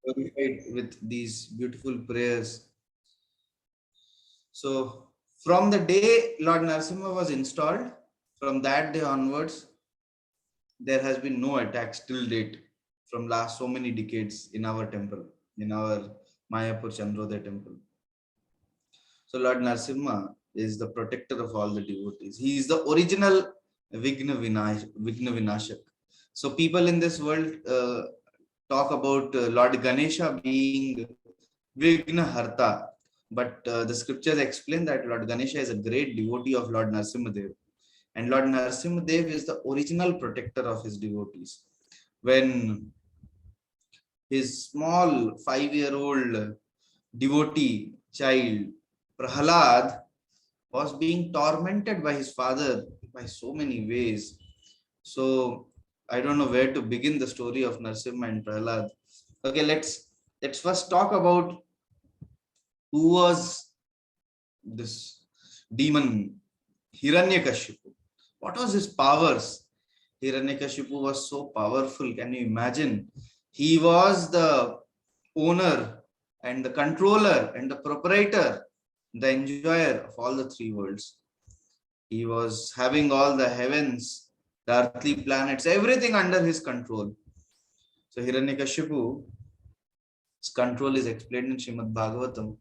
glorified with these beautiful prayers. So, from the day Lord Narasimha was installed, from that day onwards, there has been no attacks till date from last so many decades in our temple, in our Mayapur Chandrodaya temple. So Lord Narasimha is the protector of all the devotees. He is the original Vigna Vinashak. So people in this world talk about Lord Ganesha being Vigna Harta, but the scriptures explain that Lord Ganesha is a great devotee of Lord Narasimha Dev, and Lord Narasimha Dev is the original protector of his devotees. When his small 5-year-old devotee child Prahalad was being tormented by his father by so many ways. So I don't know where to begin the story of Narsimha and Prahalad. Okay, let's first talk about who was this demon Hiranyakashipu. What was his powers? Hiranyakashipu was so powerful. Can you imagine? He was the owner and the controller and the proprietor, the enjoyer of all the three worlds. He was having all the heavens, the earthly planets, everything under his control. So Hiranyakashipu's control is explained in Srimad Bhagavatam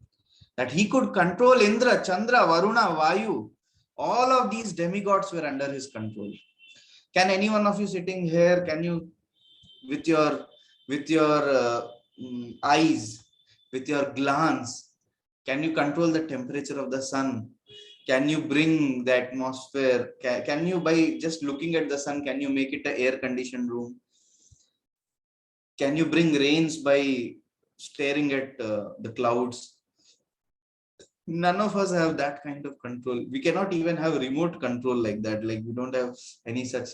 that he could control Indra, Chandra, Varuna, Vayu. All of these demigods were under his control. Can any one of you sitting here, can you, with your eyes, with your glance, can you control the temperature of the sun? Can you bring the atmosphere? Can you, by just looking at the sun, can you make it an air conditioned room? Can you bring rains by staring at the clouds? None of us have that kind of control. We cannot even have remote control like that. Like we don't have any such.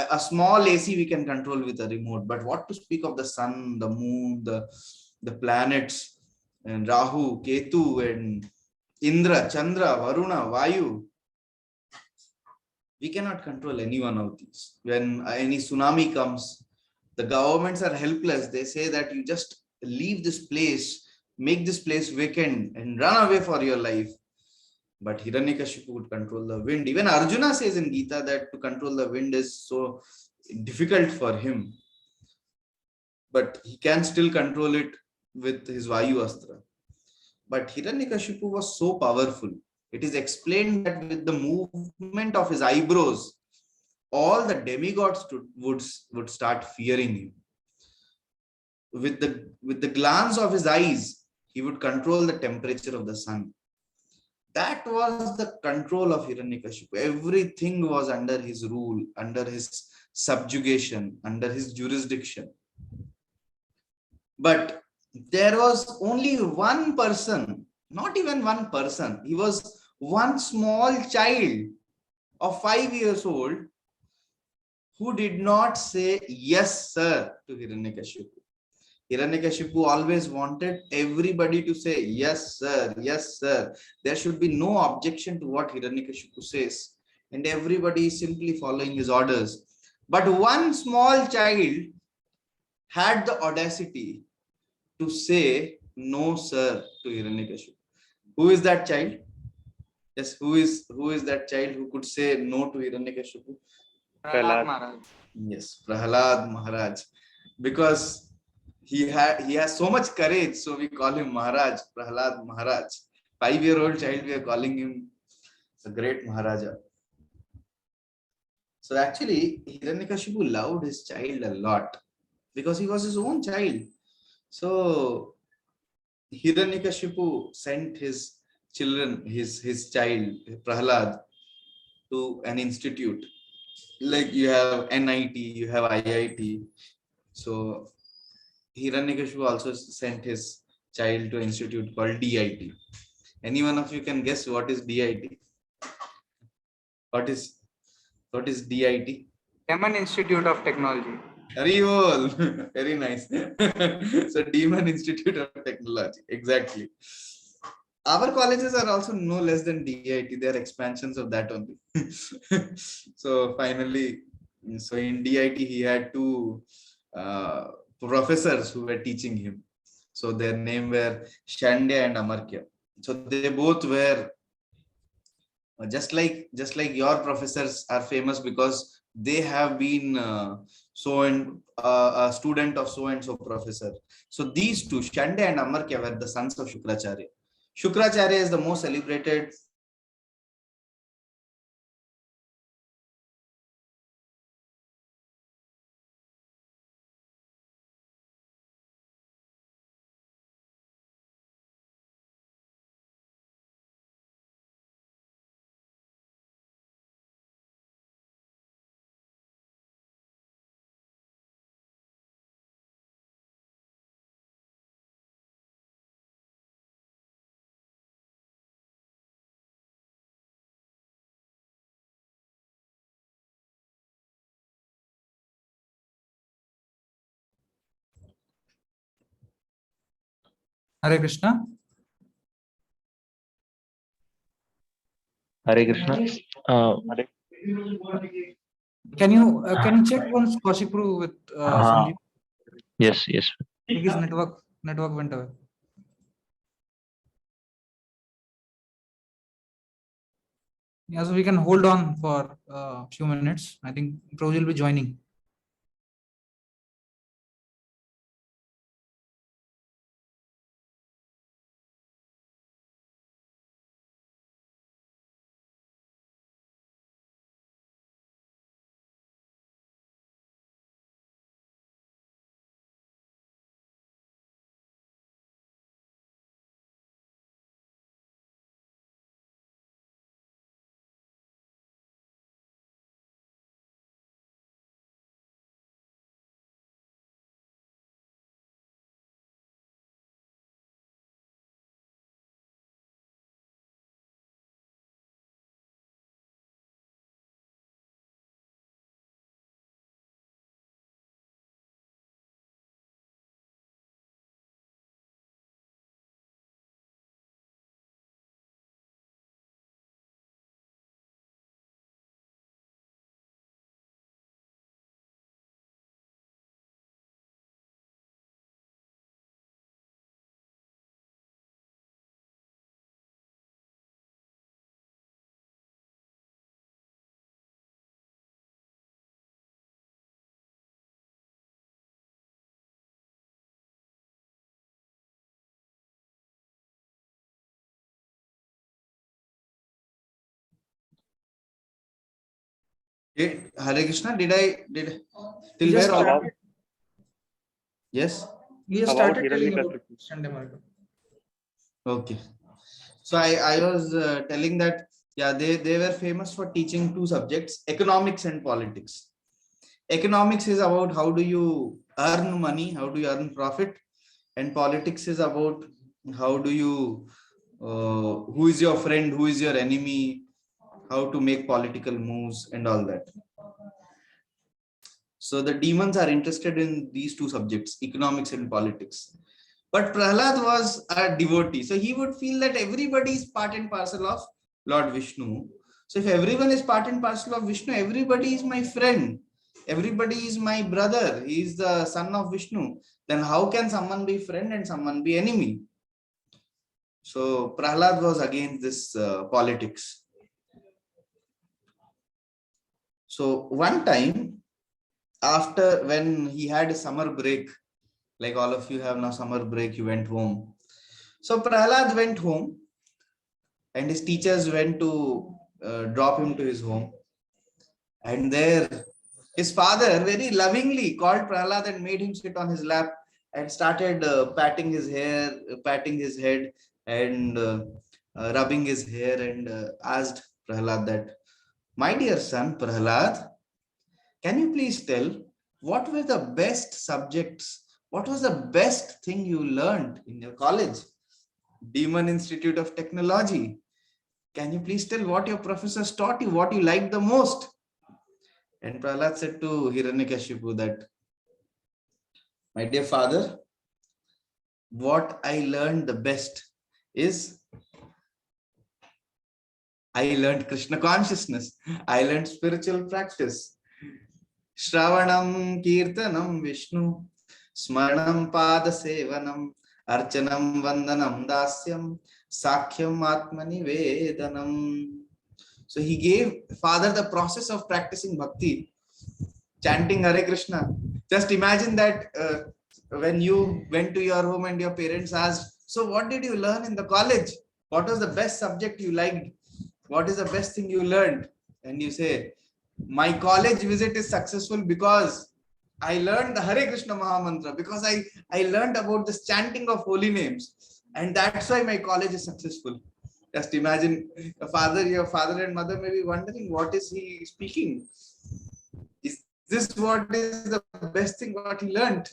A small AC we can control with a remote, but what to speak of the sun, the moon, the planets, and Rahu, Ketu, and Indra, Chandra, Varuna, Vayu. We cannot control any one of these. When any tsunami comes, the governments are helpless. They say that you just leave this place, make this place vacant, and run away for your life. But Hiranyakashipu would control the wind. Even Arjuna says in Gita that to control the wind is so difficult for him. But he can still control it with his Vayu Astra. But Hiranyakashipu was so powerful. It is explained that with the movement of his eyebrows, all the demigods would start fearing him. With the glance of his eyes, he would control the temperature of the sun. That was the control of Hiranyakashipu. Everything was under his rule, under his subjugation, under his jurisdiction. But there was only one person, not even one person. He was one small child of 5 years old who did not say yes, sir, to Hiranyakashipu. Hiranyakashipu always wanted everybody to say yes, sir, yes, sir. There should be no objection to what Hiranyakashipu says, and everybody is simply following his orders. But one small child had the audacity to say no, sir, to Hiranyakashipu. Who is that child? Yes, who is that child who could say no to Hiranyakashipu? Prahlad Maharaj. Yes, Prahalad Maharaj. Because he has so much courage, so we call him Maharaj, Prahalad Maharaj. 5-year-old child, we are calling him the great Maharaja. So actually, Hiranyakashipu loved his child a lot because he was his own child. So Hiranyakashipu sent his children, his child Prahalad, to an institute. Like you have NIT, you have IIT. So Hiranyakashipu also sent his child to an institute called DIT. Any one of you can guess what is DIT? What is DIT? Yemen Institute of Technology. Haribol. Very nice. So Demon Institute of Technology. Exactly. Our colleges are also no less than DIT. They are expansions of that only. So finally, so in DIT he had two professors who were teaching him. So their name were Shandya and Amartya. So they both were just like your professors are famous because they have been so and a student of so and so professor. So these two, Shandya and Amartya, were the sons of Shukracharya. Shukracharya is the most celebrated Hare Krishna. Hare Krishna. Can you check once Kaushikpuru with Sandeep? Yes, yes. I think his network went away. Yeah, so we can hold on for a few minutes. I think Proj will be joining. Hare Krishna. Did till He just where all? started. Yes. He just About started telling about Sunday market. Okay. So I was telling that, yeah, they were famous for teaching two subjects, economics and politics. Economics is about how do you earn money, how do you earn profit, and politics is about how do you who is your friend, who is your enemy, how to make political moves and all that. So the demons are interested in these two subjects, economics and politics. But Prahlad was a devotee. So he would feel that everybody is part and parcel of Lord Vishnu. So if everyone is part and parcel of Vishnu, everybody is my friend. Everybody is my brother. He is the son of Vishnu. Then how can someone be friend and someone be enemy? So Prahlad was against this politics. So one time, after when he had a summer break, like all of you have now summer break, you went home. So Prahlad went home and his teachers went to drop him to his home. And there, his father very lovingly called Prahlad and made him sit on his lap and started patting his hair, patting his head, and rubbing his hair, and asked Prahlad that, "My dear son Prahlad, can you please tell what were the best subjects? What was the best thing you learned in your college? Demon Institute of Technology. Can you please tell what your professors taught you, what you liked the most?" And Prahlad said to Hiranyakashipu that, "My dear father, what I learned the best is I learned Krishna consciousness. I learned spiritual practice. Shravanam Kirtanam Vishnu Smaranam Pada Sevanam Archanam Vandanam Dasyam Sakhyam Atmani Vedanam. So he gave father the process of practicing bhakti, chanting Hare Krishna. Just imagine that when you went to your home and your parents asked, so what did you learn in the college? What was the best subject you liked? What is the best thing you learned? And you say, my college visit is successful because I learned the Hare Krishna Mahamantra, because I learned about this chanting of holy names. And that's why my college is successful. Just imagine your father and mother may be wondering, what is he speaking? Is this what is the best thing what he learned?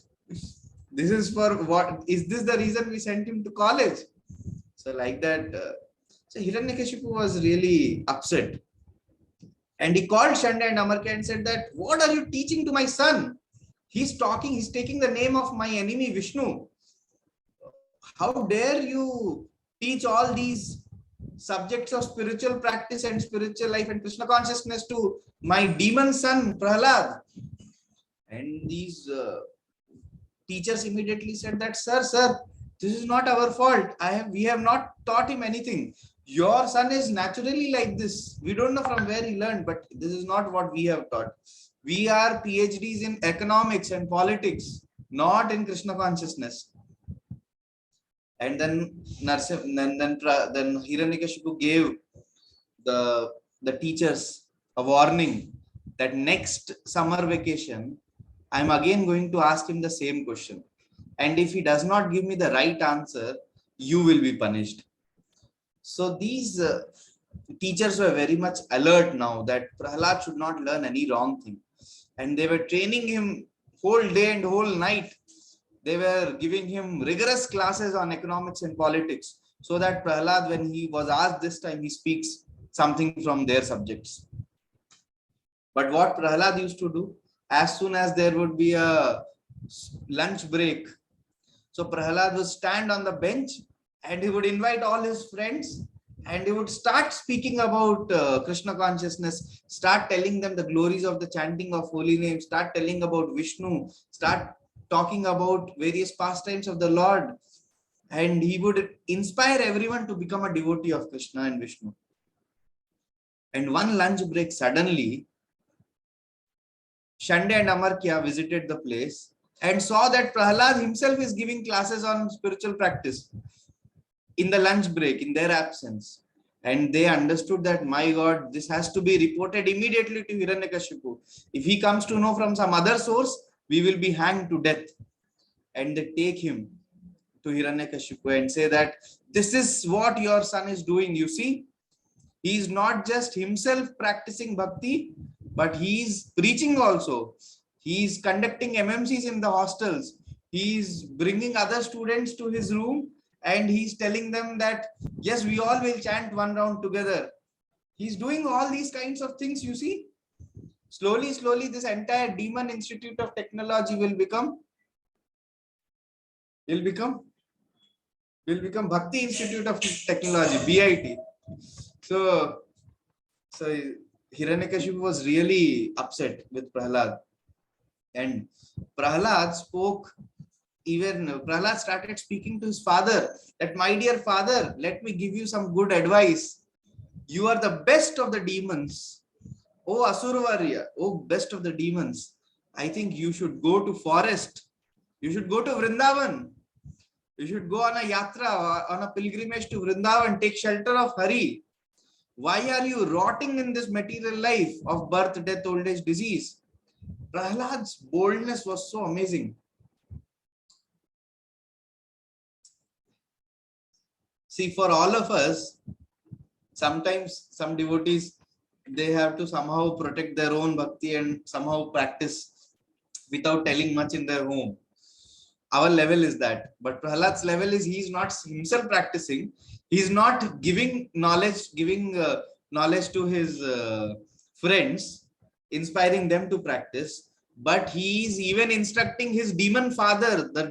This is for what? Is this the reason we sent him to college? So like that, so Hiranyakashipu was really upset. And he called Shanda and Amarka and said that, what are you teaching to my son? He's taking the name of my enemy Vishnu. How dare you teach all these subjects of spiritual practice and spiritual life and Krishna consciousness to my demon son Prahlad? And these teachers immediately said that, sir, this is not our fault. We have not taught him anything. Your son is naturally like this. We don't know from where he learned, but this is not what we have taught. We are PhDs in economics and politics, not in Krishna consciousness. And then then Hiranyakashipu gave the teachers a warning that next summer vacation, I'm again going to ask him the same question. And if he does not give me the right answer, you will be punished. So these teachers were very much alert now that Prahlad should not learn any wrong thing. And they were training him whole day and whole night. They were giving him rigorous classes on economics and politics, so that Prahlad, when he was asked this time, he speaks something from their subjects. But what Prahlad used to do, as soon as there would be a lunch break, so Prahlad would stand on the bench and he would invite all his friends and he would start speaking about Krishna consciousness, start telling them the glories of the chanting of holy names, start telling about Vishnu, start talking about various pastimes of the Lord. And he would inspire everyone to become a devotee of Krishna and Vishnu. And one lunch break, suddenly, Shande and Amarkya visited the place and saw that Prahlad himself is giving classes on spiritual practice in the lunch break, in their absence. And they understood that, my God, this has to be reported immediately to Hiranyakashipu. If he comes to know from some other source, we will be hanged to death. And they take him to Hiranyakashipu and say that, this is what your son is doing. You see, he is not just himself practicing bhakti, but he is preaching also. He is conducting MMCs in the hostels. He is bringing other students to his room and he's telling them that, yes, we all will chant one round together. He's doing all these kinds of things, you see. Slowly, this entire demon institute of technology will become Bhakti Institute of Technology, BIT. So Hiranyakashipu was really upset with Prahlad. And Prahlad started speaking to his father that, my dear father, let me give you some good advice. You are the best of the demons. Oh Asurvarya, oh best of the demons. I think you should go to forest. You should go to Vrindavan. You should go on a yatra, on a pilgrimage to Vrindavan, take shelter of Hari. Why are you rotting in this material life of birth, death, old age, disease? Prahlad's boldness was so amazing. See, for all of us, sometimes some devotees, they have to somehow protect their own bhakti and somehow practice without telling much in their home. Our level is that. But Prahlad's level is, he is not himself practicing. He is not giving knowledge to his friends, inspiring them to practice, but he is even instructing his demon father, the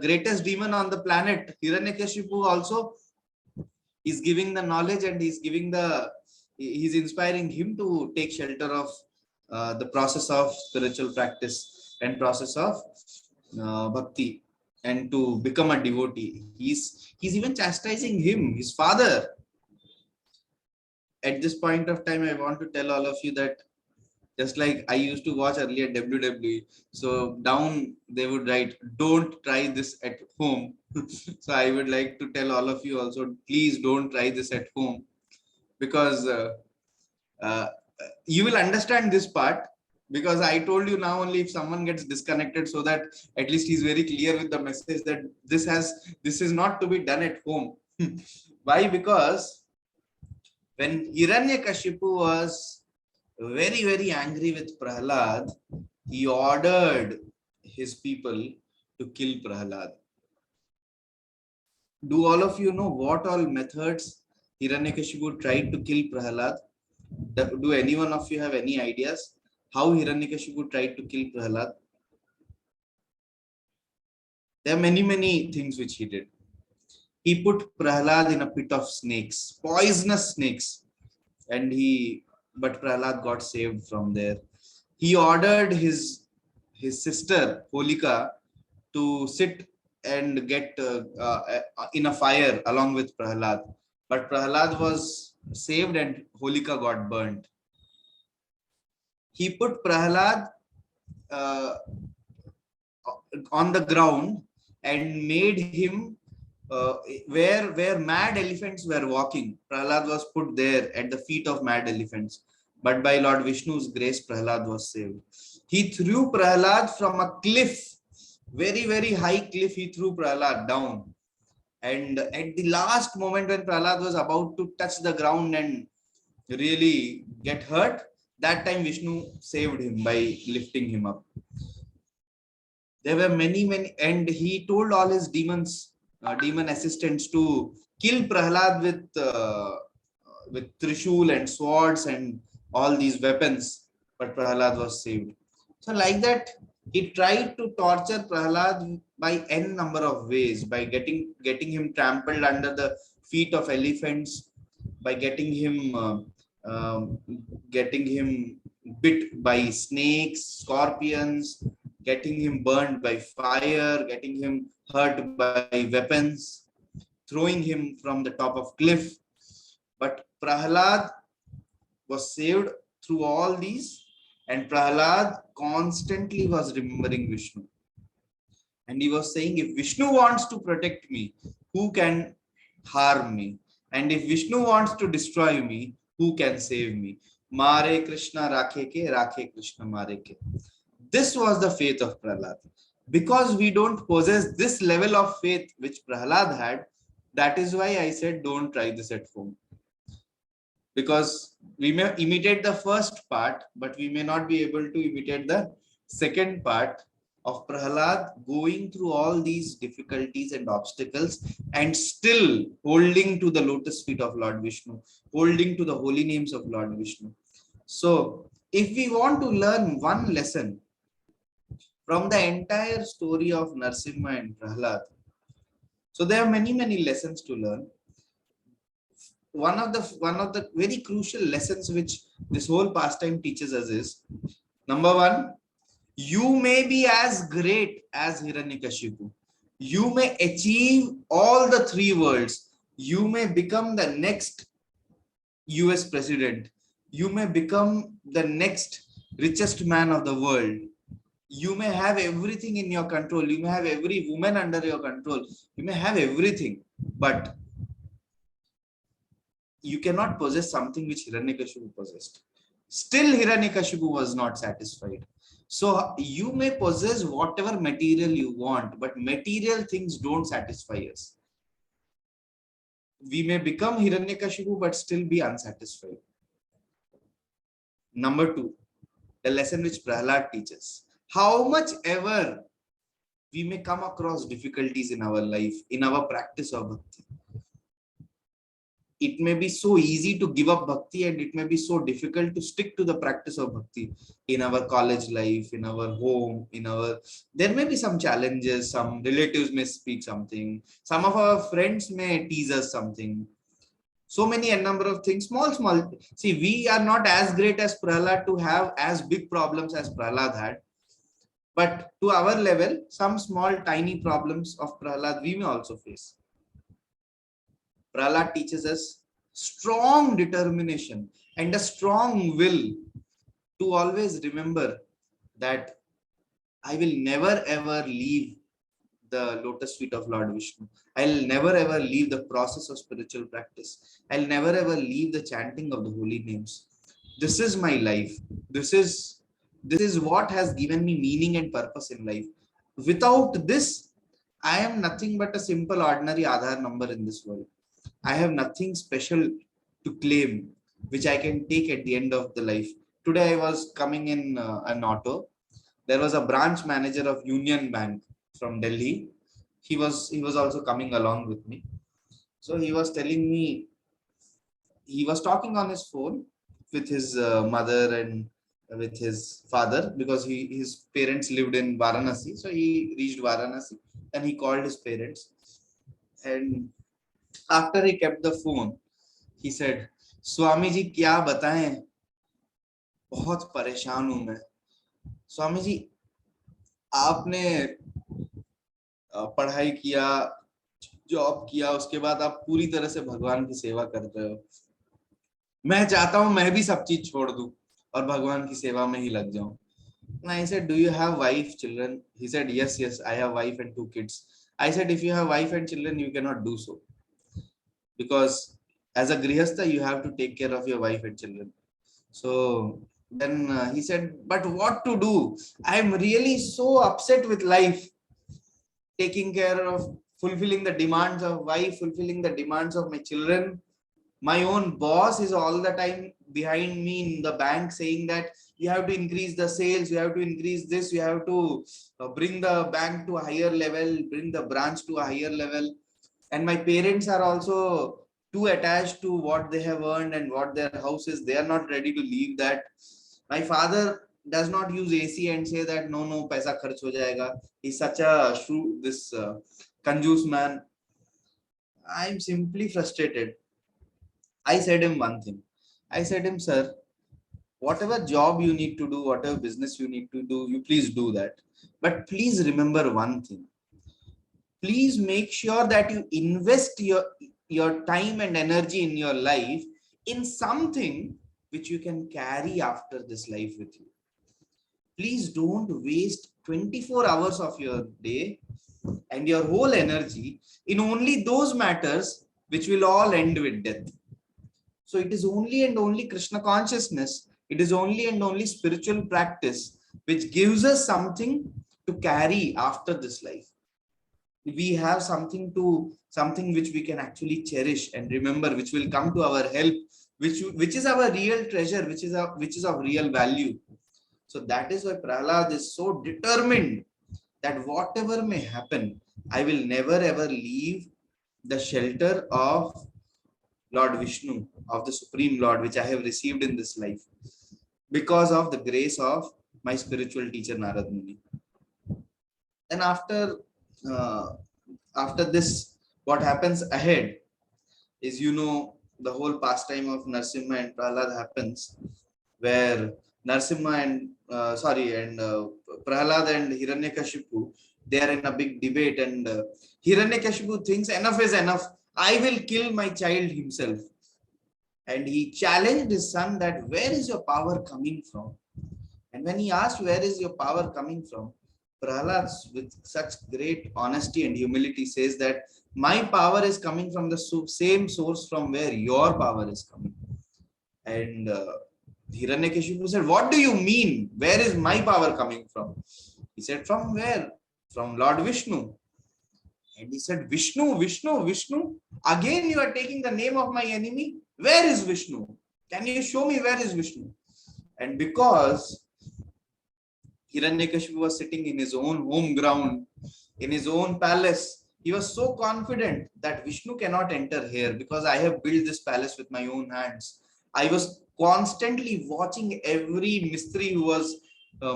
greatest demon on the planet, Hiranyakashipu, also is giving the knowledge, and he's inspiring him to take shelter of the process of spiritual practice and process of bhakti. and to become a devotee. He's even chastising him, his father. At this point of time, I want to tell all of you that just like I used to watch earlier WWE, so down they would write, "Don't try this at home." So I would like to tell all of you also, please don't try this at home, because uh, you will understand this part, because I told you now only if someone gets disconnected, so that at least he's very clear with the message that this is not to be done at home. Why? Because when Hiranyakashipu was very angry with Prahlad, he ordered his people to kill Prahlad. Do all of you know what all methods Hiranyakashipu tried to kill Prahlad? Do any one of you have any ideas how Hiranyakashipu tried to kill Prahlad? There are many things which he did. He put Prahlad in a pit of snakes, poisonous snakes, and but Prahlad got saved from there. He ordered his sister Holika to sit and get in a fire along with Prahlad, but Prahlad was saved and Holika got burnt. He put Prahlad uh, on the ground and made him where mad elephants were walking. Prahlad was put there at the feet of mad elephants, but by Lord Vishnu's grace, Prahlad was saved. He threw Prahlad from a cliff, very high cliff. He threw Prahlad down, and at the last moment when Prahlad was about to touch the ground and really get hurt, that time Vishnu saved him by lifting him up. There were many, and he told all his demon assistants to kill Prahlad with Trishul and swords and all these weapons, but Prahlad was saved. So like that, he tried to torture Prahlad by n number of ways, by getting him trampled under the feet of elephants, by getting him bit by snakes, scorpions, getting him burned by fire, getting him hurt by weapons, throwing him from the top of cliff. But Prahlad was saved through all these, and Prahlad constantly was remembering Vishnu. And he was saying, if Vishnu wants to protect me, who can harm me? And if Vishnu wants to destroy me, who can save me? Mare Krishna Rakhe Krishna Mare ke. This was the faith of Prahlad. Because we don't possess this level of faith which Prahlad had, that is why I said don't try this at home. Because we may imitate the first part, but we may not be able to imitate the second part of Prahlad going through all these difficulties and obstacles and still holding to the lotus feet of Lord Vishnu, holding to the holy names of Lord Vishnu. So, if we want to learn one lesson from the entire story of Narsimha and Prahlad, so there are many lessons to learn. One of the very crucial lessons which this whole pastime teaches us is, number one, you may be as great as Hiranyakashipu. You may achieve all the three worlds. You may become the next US president. You may become the next richest man of the world. You may have everything in your control. You may have every woman under your control. You may have everything, but you cannot possess something which Hiranyakashipu possessed. Still, Hiranyakashipu was not satisfied. So you may possess whatever material you want, but material things don't satisfy us. We may become Hiranyakashipu, but still be unsatisfied. Number two, the lesson which Prahlad teaches. How much ever we may come across difficulties in our life, in our practice of bhakti, it may be so easy to give up bhakti, and it may be so difficult to stick to the practice of bhakti in our college life, in our home, there may be some challenges. Some relatives may speak something, some of our friends may tease us something, so many a number of things, small. See, we are not as great as Prahlad to have as big problems as Prahlad had, But to our level, some small tiny problems of Prahlad we may also face. Prahlad teaches us strong determination and a strong will to always remember that I will never ever leave the lotus feet of Lord Vishnu. I'll never ever leave the process of spiritual practice. I'll never ever leave the chanting of the holy names. This is my life. This is what has given me meaning and purpose in life. Without this, I am nothing but a simple ordinary Aadhaar number in this world. I have nothing special to claim, which I can take at the end of the life. Today I was coming in an auto. There was a branch manager of Union Bank from Delhi. He was also coming along with me. So he was telling me, he was talking on his phone with his mother and with his father, because his parents lived in Varanasi. So he reached Varanasi and he called his parents. And after he kept the phone, he said, Swami ji क्या बताएं, बहुत परेशान हूं मैं. स्वामी जी, आपने पढ़ाई किया, job किया, उसके बाद आप पूरी तरह से भगवान की सेवा करते हो. मैं चाहता हूं मैं भी सब चीज छोड़ दूं और भगवान की सेवा में ही लग जाऊं. And I said, do you have wife, children? He said, yes, yes, I have wife and 2 kids. I said, if you have wife and children, you cannot do so, because as a grihastha, you have to take care of your wife and children. So then he said, but what to do? I am really so upset with life, taking care of, fulfilling the demands of wife, fulfilling the demands of my children. My own boss is all the time behind me in the bank saying that you have to increase the sales, you have to increase this, you have to bring the bank to a higher level, bring the branch to a higher level. And my parents are also too attached to what they have earned and what their house is. They are not ready to leave that. My father does not use AC and say that no, no, paisa kharch ho jayega. He's such a this conjuice man. I'm simply frustrated. I said him one thing. I said him, sir, whatever job you need to do, whatever business you need to do, you please do that. But please remember one thing. Please make sure that you invest your time and energy in your life in something which you can carry after this life with you. Please don't waste 24 hours of your day and your whole energy in only those matters which will all end with death. So it is only and only Krishna consciousness, it is only and only spiritual practice which gives us something to carry after this life. We have something which we can actually cherish and remember, which will come to our help, which is our real treasure, which is of real value. So that is why Prahlad is so determined that whatever may happen, I will never ever leave the shelter of Lord Vishnu, of the Supreme Lord, which I have received in this life because of the grace of my spiritual teacher Narad Muni. And uh, after this, what happens ahead is, the whole pastime of Narsimha and Prahlad happens, where Narsimha and Prahlad and Hiranyakashipu, they are in a big debate, and Hiranyakashipu thinks enough is enough. I will kill my child himself. And he challenged his son that where is your power coming from? And when he asked where is your power coming from, Prahlad, with such great honesty and humility, says that my power is coming from the same source from where your power is coming. And Hiranyakashipu said, what do you mean? Where is my power coming from? He said, from where? From Lord Vishnu. And he said, Vishnu, Vishnu, Vishnu. Again, you are taking the name of my enemy. Where is Vishnu? Can you show me where is Vishnu? And because Hiranyakashipu was sitting in his own home ground, in his own palace, he was so confident that Vishnu cannot enter here because I have built this palace with my own hands. I was constantly watching every mystery who was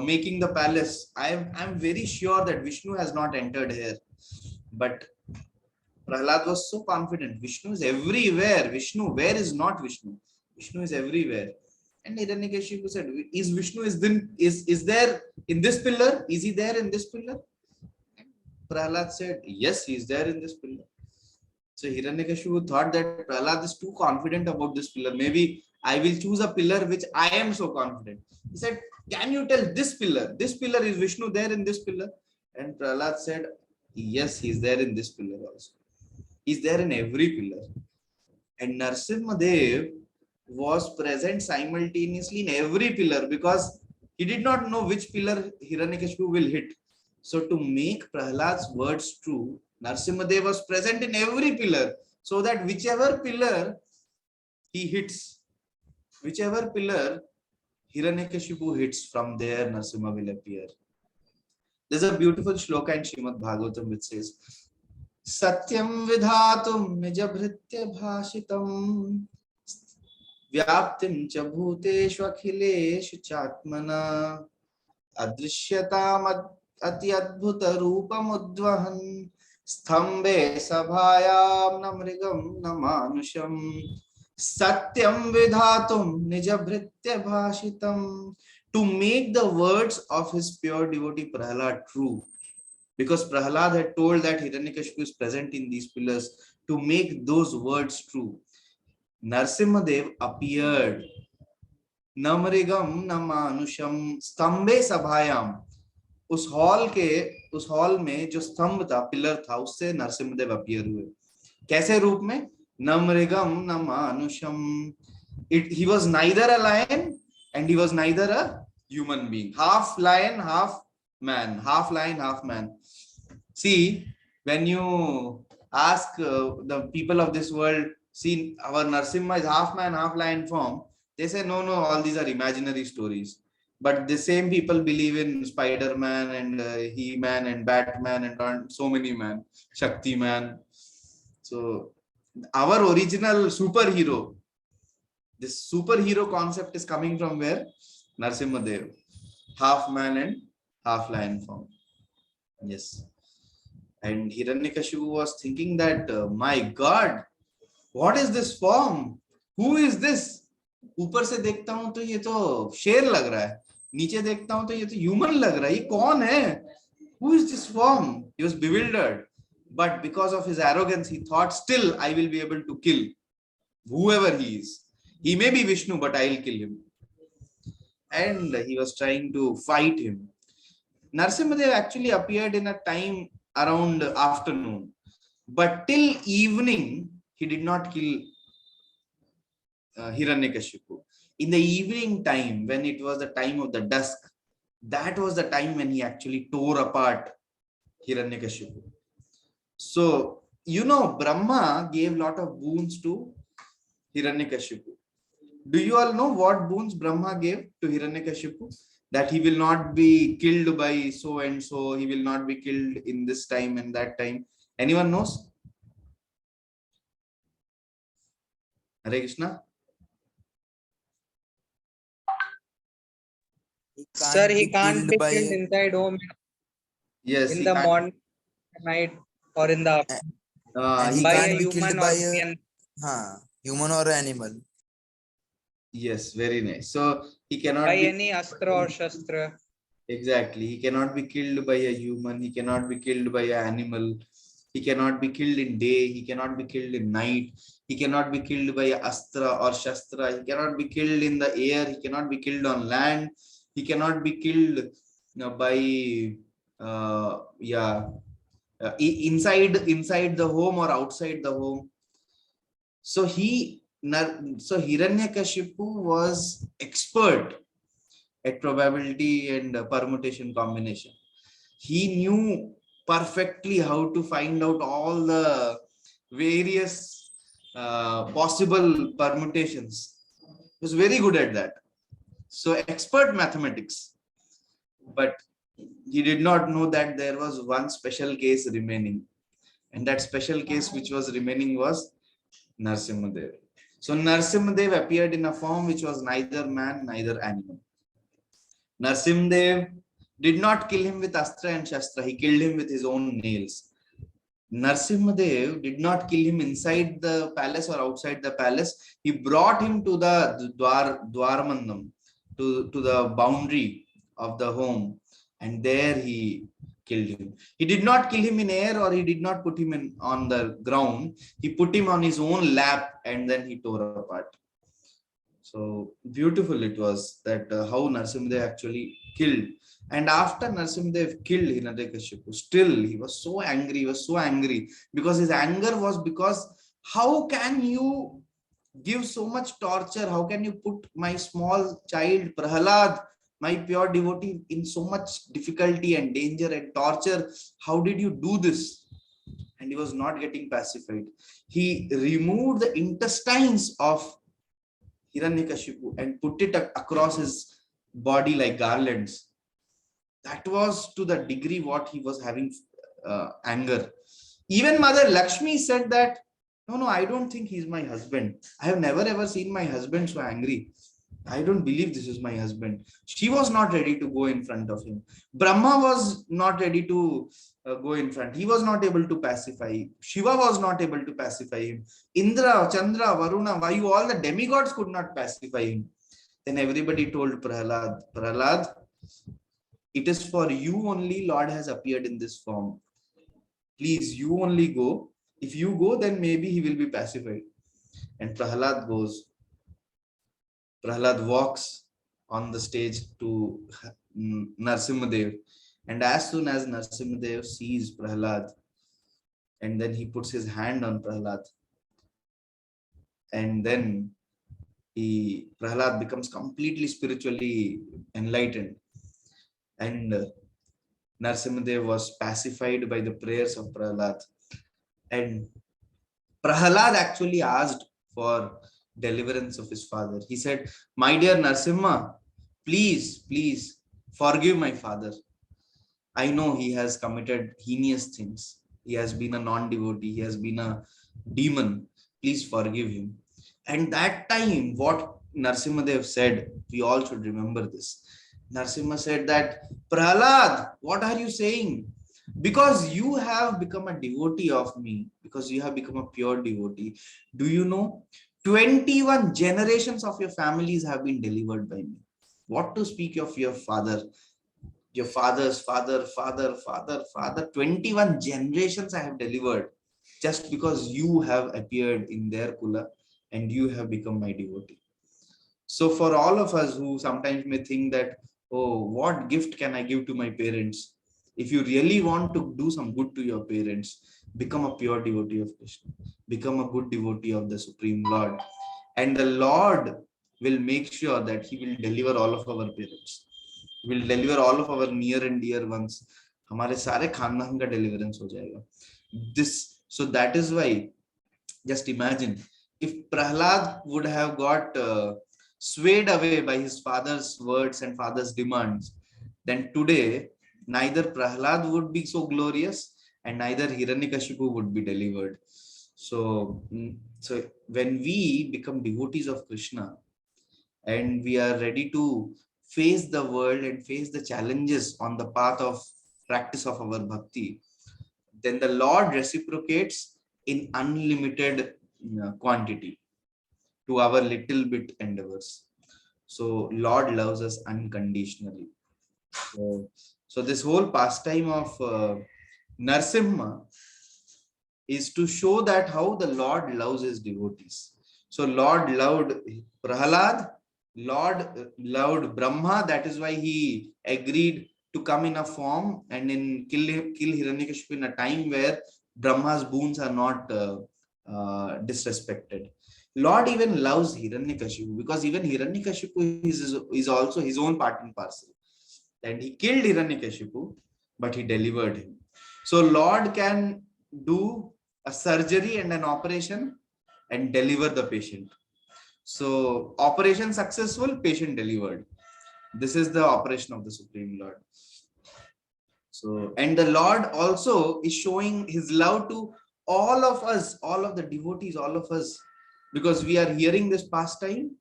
making the palace. I'm very sure that Vishnu has not entered here. But Prahlad was so confident. Vishnu is everywhere. Vishnu, where is not Vishnu? Vishnu is everywhere. And Hiranyakashipu said, is Vishnu is there in this pillar? Is he there in this pillar? And Prahlad said, yes, he is there in this pillar. So Hiranyakashipu thought that Prahlad is too confident about this pillar. Maybe I will choose a pillar which I am so confident. He said, can you tell this pillar? This pillar, is Vishnu there in this pillar? And Prahlad said, yes, he is there in this pillar also. He is there in every pillar. And Narsimhadev was present simultaneously in every pillar because he did not know which pillar Hiranyakashipu will hit. So to make Prahlad's words true, Narsimhadev was present in every pillar so that whichever pillar he hits, whichever pillar Hiranyakashipu hits, from there Narsimha will appear. There's a beautiful shloka in Srimad Bhagavatam which says, Satyam vidhatum nijabhritya bhashitam व्याप्तिं च भूतेषु अखिलेषु चात्मना अदृश्यताम् अति अद्भुत रूपमुद्वहन् स्तंभे सभायां न मृगं न मानुषं सत्यं विधातुं निजभृत्य भाषितं. To make the words of his pure devotee Prahlad true, because Prahlad had told that Hiranyakashipu is present in these pillars, to make those words true, Narsimhadev appeared. Namrigam namanusham स्तंभे सभायाम. उस hall में जो स्तंभ था, pillar था, उससे Narasimhadeva appear हुए. कैसे रूप में? नमृगम नमानुषम. He was neither a lion and he was neither a human being. Half lion, half man. Half lion, half man. See, when you ask the people of this world, see, our Narsimha is half man, half lion form, they say, no, all these are imaginary stories. But the same people believe in Spider-Man and He-Man and Batman and so many man, Shakti-Man. So, our original superhero, this superhero concept is coming from where? Narsimhadev. Half man and half lion form. Yes. And Hiranyakashipu was thinking that, my God, what is this form? Who is this? ऊपर से देखता हूं तो ये तो शेर लग रहा है, नीचे देखता हूं तो ये तो ह्यूमन लग रहा है, ये कौन है? Who is this form? He was bewildered. But because of his arrogance, he thought, still I will be able to kill whoever he is. He may be Vishnu, but I'll kill him. And he was trying to fight him. Narsimhadev actually appeared in a time around afternoon, but till evening he did not kill Hiranyakashipu. In the evening time, when it was the time of the dusk, that was the time when he actually tore apart Hiranyakashipu. So, Brahma gave lot of boons to Hiranyakashipu. Do you all know what boons Brahma gave to Hiranyakashipu? That he will not be killed by so and so, he will not be killed in this time and that time. Anyone knows? Hare Krishna. Sir, he can't be killed inside home. Yes, in the morning, night, or in the he by can't a be human killed or by human or animal. Yes, very nice. So he cannot by be any astra or shastra. Exactly. He cannot be killed by a human. He cannot be killed by an animal. He cannot be killed in day. He cannot be killed in night. He cannot be killed by a astra or shastra. He cannot be killed in the air. He cannot be killed on land. He cannot be killed by inside the home or outside the home. So Hiranyakashipu was expert at probability and permutation combination. He knew perfectly how to find out all the various possible permutations. He was very good at that. So expert mathematics. But he did not know that there was one special case remaining. And that special case which was remaining was Narsimhadev. So Narsimhadev appeared in a form which was neither man, neither animal. Narsimhadev did not kill him with astra and shastra. He killed him with his own nails. Narsimhadev did not kill him inside the palace or outside the palace. He brought him to the Dwarmandam, to the boundary of the home, and there he killed him. He did not kill him in air, or he did not put him on the ground. He put him on his own lap, and then he tore apart. So beautiful it was that how Narsimhadev actually killed. And after Narsimhadev killed Hiranyakashipu, still he was so angry, because his anger was because how can you give so much torture? How can you put my small child Prahalad, my pure devotee, in so much difficulty and danger and torture? How did you do this? And he was not getting pacified. He removed the intestines of Hiranyakashipu and put it across his body like garlands. That was to the degree what he was having anger. Even Mother Lakshmi said that, no, I don't think he's my husband. I have never ever seen my husband so angry. I don't believe this is my husband. She was not ready to go in front of him. Brahma was not ready to go in front. He was not able to pacify. Shiva was not able to pacify him. Indra, Chandra, Varuna, Vayu, all the demigods could not pacify him. Then everybody told Prahalad, Prahalad, it is for you only Lord has appeared in this form. Please, you only go. If you go, then maybe he will be pacified. And Prahalad goes. Prahalad walks on the stage to Narsimhadev. And as soon as Narsimhadev sees Prahalad, and then he puts his hand on Prahalad, and then Prahalad becomes completely spiritually enlightened. And Narsimhadev was pacified by the prayers of Prahalad. And Prahalad actually asked for deliverance of his father. He said, my dear Narsimha, please forgive my father. I know he has committed heinous things. He has been a non-devotee. He has been a demon. Please forgive him. And that time, what Narsimhadev said, we all should remember this. Narsimha said that, Prahalad, what are you saying? Because you have become a devotee of me, because you have become a pure devotee, do you know 21 generations of your families have been delivered by me? What to speak of your father, your father's father, 21 generations I have delivered, just because you have appeared in their kula and you have become my devotee. So for all of us who sometimes may think that, oh, what gift can I give to my parents? If you really want to do some good to your parents, become a pure devotee of Krishna. Become a good devotee of the Supreme Lord. And the Lord will make sure that he will deliver all of our parents. He will deliver all of our near and dear ones. हमारे सारे खानदान का deliverance हो जाएगा. So that is why, just imagine, if Prahlad would have got swayed away by his father's words and father's demands, then today neither Prahlad would be so glorious and neither Hiranyakashipu would be delivered. So when we become devotees of Krishna and we are ready to face the world and face the challenges on the path of practice of our bhakti, then the Lord reciprocates in unlimited quantity to our little bit endeavors. So Lord loves us unconditionally. So this whole pastime of Narsimha is to show that how the Lord loves his devotees. So Lord loved Prahalad, Lord loved Brahma. That is why he agreed to come in a form and in kill Hiranyakashipu in a time where Brahma's boons are not disrespected. Lord even loves Hiranyakashipu because even Hiranyakashipu is also his own part and parcel. And he killed Hiranyakashipu, but he delivered him. So Lord can do a surgery and an operation and deliver the patient. So operation successful, patient delivered. This is the operation of the Supreme Lord. So, and the Lord also is showing his love to all of us, all of the devotees, all of us, because we are hearing this pastime.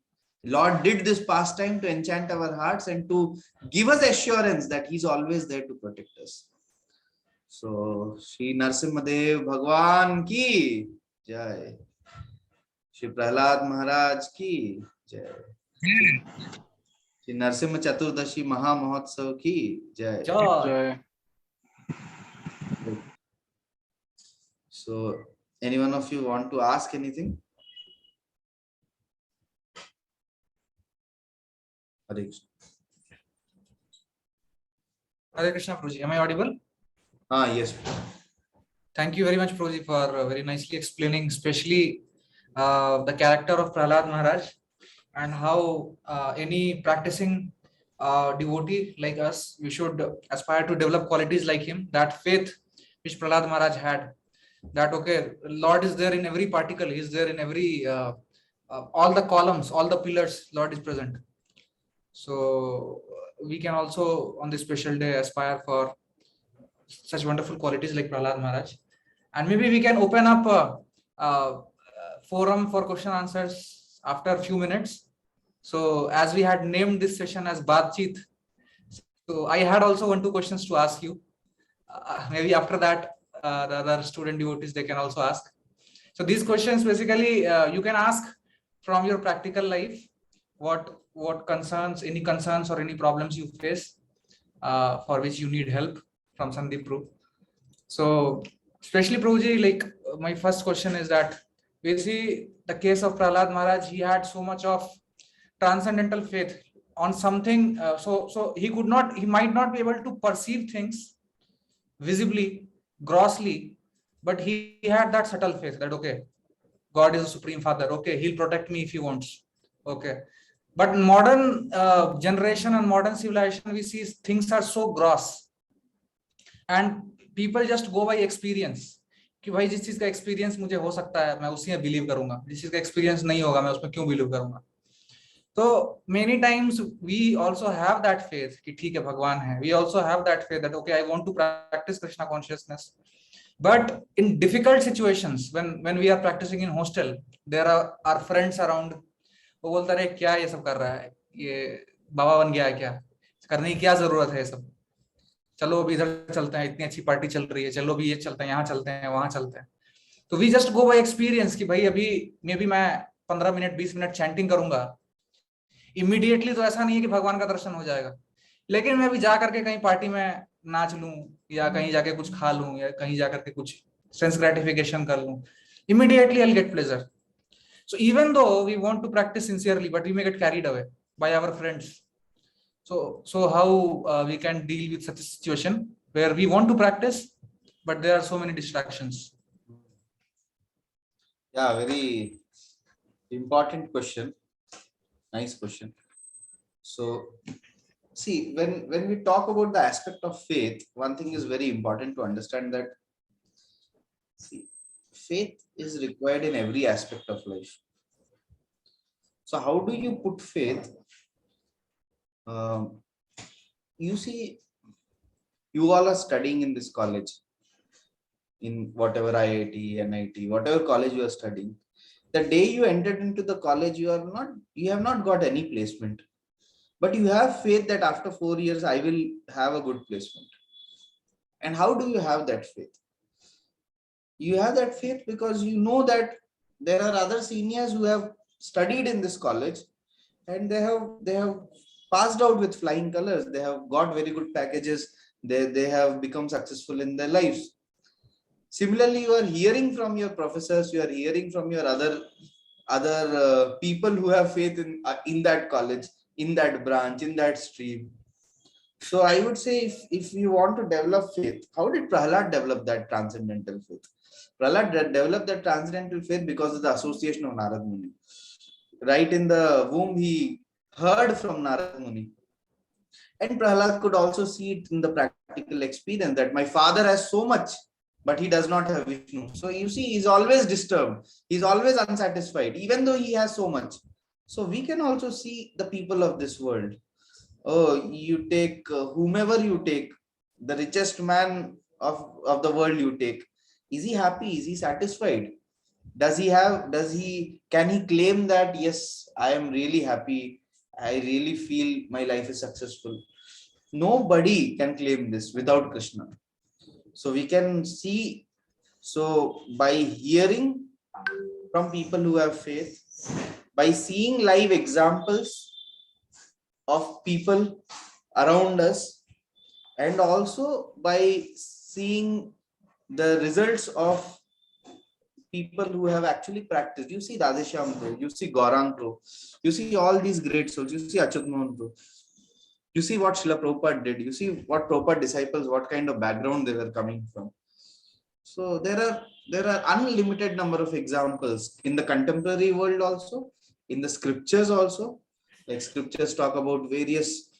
Lord did this pastime to enchant our hearts and to give us assurance that he's always there to protect us. So Shri Narsimhadev Bhagwan ki jai. Shri Prahlad Maharaj ki jai. Shri Narsimha Chaturdashi Maha Mahotsav ki jai. Joy. So any one of you want to ask anything? Hare Krishna. Hare Krishna, Prabhuji. Am I audible? Yes. Thank you very much, Prabhuji, for very nicely explaining, especially the character of Prahlad Maharaj and how any practicing devotee like us, we should aspire to develop qualities like him. That faith which Prahlad Maharaj had, that okay, Lord is there in every particle, He is there in every all the columns, all the pillars, Lord is present. So we can also on this special day aspire for such wonderful qualities like Prahlad Maharaj. And maybe we can open up a forum for question answers after a few minutes. So as we had named this session as Baatcheet, so I had also 1-2 questions to ask you. Maybe after that, the other student devotees, they can also ask. So these questions basically you can ask from your practical life, what concerns, any concerns or any problems you face for which you need help from Sandeep Prabhu. So especially Prabhuji, like my first question is that we see the case of Prahlad Maharaj, he had so much of transcendental faith on something. So he might not be able to perceive things visibly, grossly, but he had that subtle faith that, okay, God is a supreme father. Okay, he'll protect me if he wants. Okay. But modern generation and modern civilization, we see things are so gross. And people just go by experience. कि भाई जिस चीज का experience मुझे हो सकता है मैं उसी में बिलीव करूंगा, जिस चीज का एक्सपीरियंस नहीं होगा मैं उसमें क्यों बिलीव करूंगा. तो many times we also have that faith कि ठीक है भगवान है. We also have that faith that okay I want to practice Krishna consciousness. But in difficult situations, when we are practicing in hostel, there are our friends around. वो बोलता रहे क्या ये सब कर रहा है, ये बाबा बन गया है क्या, करने की क्या जरूरत है ये सब, चलो अभी इधर चलते हैं, इतनी अच्छी पार्टी चल रही है, चलो अभी ये चलते हैं, यहाँ चलते हैं, वहां चलते हैं. तो we just go by experience कि भाई अभी मे बी मैं 15 मिनट 20 मिनट चैंटिंग करूंगा, इमीडिएटली तो ऐसा नहीं है कि भगवान का दर्शन हो जाएगा. लेकिन मैं अभी जा करके कहीं पार्टी में नाच लूं या कहीं जाके कुछ खा लूं या कहीं जाकर के कुछ सेंस ग्रेटिफिकेशन कर लूं, immediately I'll get pleasure. So even though we want to practice sincerely, but we may get carried away by our friends. So how we can deal with such a situation where we want to practice, but there are so many distractions? Yeah, very important question. Nice question. So see, when we talk about the aspect of faith, one thing is very important to understand that see, faith is required in every aspect of life. So how do you put faith? You see, you all are studying in this college, in whatever IIT, NIT, whatever college you are studying. The day you entered into the college, you have not got any placement. But you have faith that after 4 years, I will have a good placement. And how do you have that faith? You have that faith because you know that there are other seniors who have studied in this college and they have passed out with flying colors. They have got very good packages. They have become successful in their lives. Similarly, you are hearing from your professors, you are hearing from your other people who have faith in that college, in that branch, in that stream. So I would say if you want to develop faith, how did Prahlad develop that transcendental faith? Prahlad developed that transcendental faith because of the association of Narad Muni. Right in the womb, he heard from Narad Muni. And Prahlad could also see it in the practical experience that my father has so much, but he does not have Vishnu. So you see, he's always disturbed. He's always unsatisfied, even though he has so much. So we can also see the people of this world. Oh, you take whomever you take, the richest man of the world you take. Is he happy? Is he satisfied? Can he claim that, yes, I am really happy. I really feel my life is successful. Nobody can claim this without Krishna. So we can see, so by hearing from people who have faith, by seeing live examples of people around us, and also by seeing the results of people who have actually practiced. You see Radheshyam Bro, you see Gaurang Bro, you see all these great souls, you see Achyut Mohan Bro, you see what Srila Prabhupada did, you see what Prabhupada disciples, what kind of background they were coming from. So there are unlimited number of examples in the contemporary world also, in the scriptures also. Like scriptures talk about various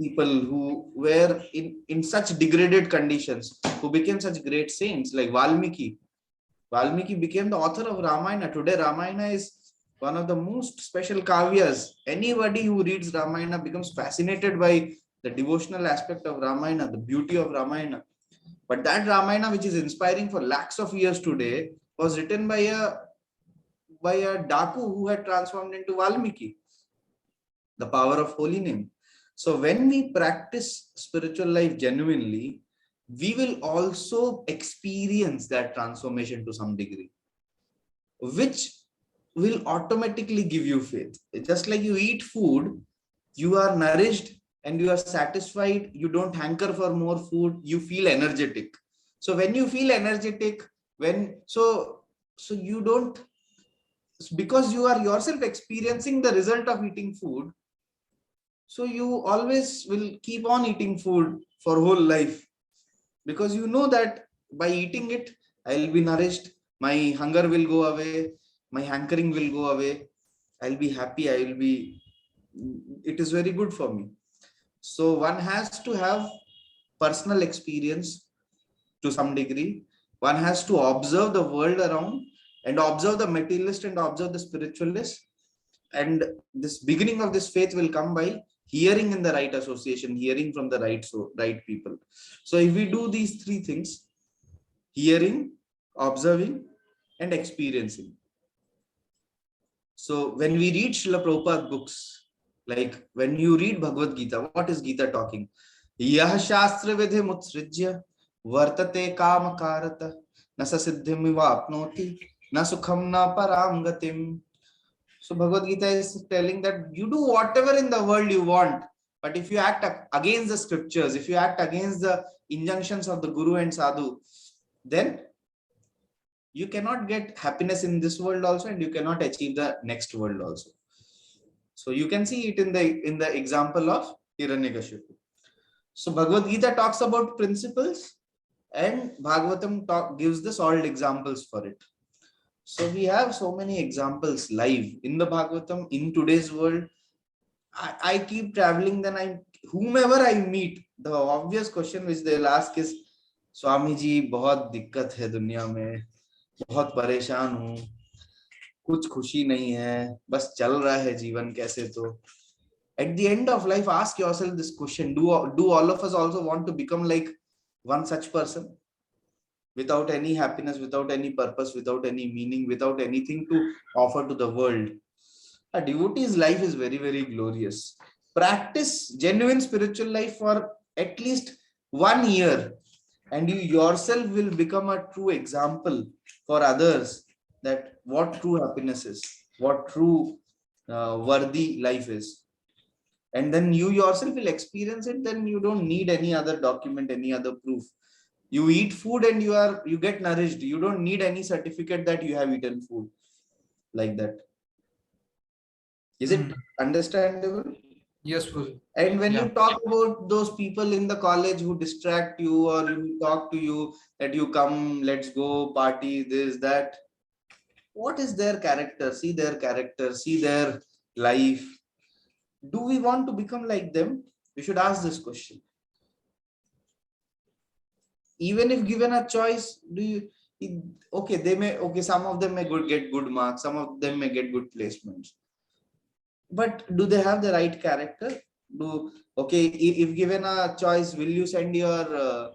people who were in such degraded conditions, who became such great saints, like Valmiki. Valmiki became the author of Ramayana. Today, Ramayana is one of the most special kavyas. Anybody who reads Ramayana becomes fascinated by the devotional aspect of Ramayana, the beauty of Ramayana. But that Ramayana, which is inspiring for lakhs of years today, was written by a Daku who had transformed into Valmiki, the power of holy name. So when we practice spiritual life genuinely, we will also experience that transformation to some degree, which will automatically give you faith. Just like you eat food, you are nourished and you are satisfied, you don't hanker for more food, you feel energetic. So when you feel energetic, so you don't, because you are yourself experiencing the result of eating food, so you always will keep on eating food for whole life, because you know that by eating it, I'll be nourished, my hunger will go away, my hankering will go away, I'll be happy, it is very good for me. So one has to have personal experience to some degree. One has to observe the world around and observe the materialist and observe the spiritualist. And this beginning of this faith will come by hearing in the right association, hearing from the right people. So if we do these three things, hearing, observing, and experiencing. So when we read Srila Prabhupada books, like when you read Bhagavad Gita, what is Gita talking? Yah shastra vidhi mutsrijya vartate kam karata na sasiddhim apnoti na sukham na param gatim. So Bhagavad Gita is telling that you do whatever in the world you want, but if you act against the scriptures, if you act against the injunctions of the Guru and Sadhu, then you cannot get happiness in this world also, and you cannot achieve the next world also. So you can see it in the example of Hiranyakashipu. So Bhagavad Gita talks about principles, and Bhagavatam gives the solid examples for it. So we have so many examples live in the Bhagavatam in today's world. I keep traveling, then whomever I meet, the obvious question which they'll ask is, Swami ji, बहुत दिक्कत है दुनिया में, बहुत परेशान हूँ, कुछ खुशी नहीं है, बस चल रहा है जीवन कैसे तो. At the end of life, ask yourself this question: Do all of us also want to become like one such person, without any happiness, without any purpose, without any meaning, without anything to offer to the world? A devotee's life is very, very glorious. Practice genuine spiritual life for at least 1 year, and you yourself will become a true example for others that what true happiness is, what true worthy life is. And then you yourself will experience it. Then you don't need any other document, any other proof. You eat food and you get nourished. You don't need any certificate that you have eaten food, like that. Is it understandable? Yes, Prabhuji. And when Yeah. you talk about those people in the college who distract you, or who talk to you that you come, let's go party, this, that, what is their character? See their character, see their life. Do we want to become like them? We should ask this question. Even if given a choice, okay, some of them may get good marks, some of them may get good placements, but do they have the right character? If given a choice, will you send your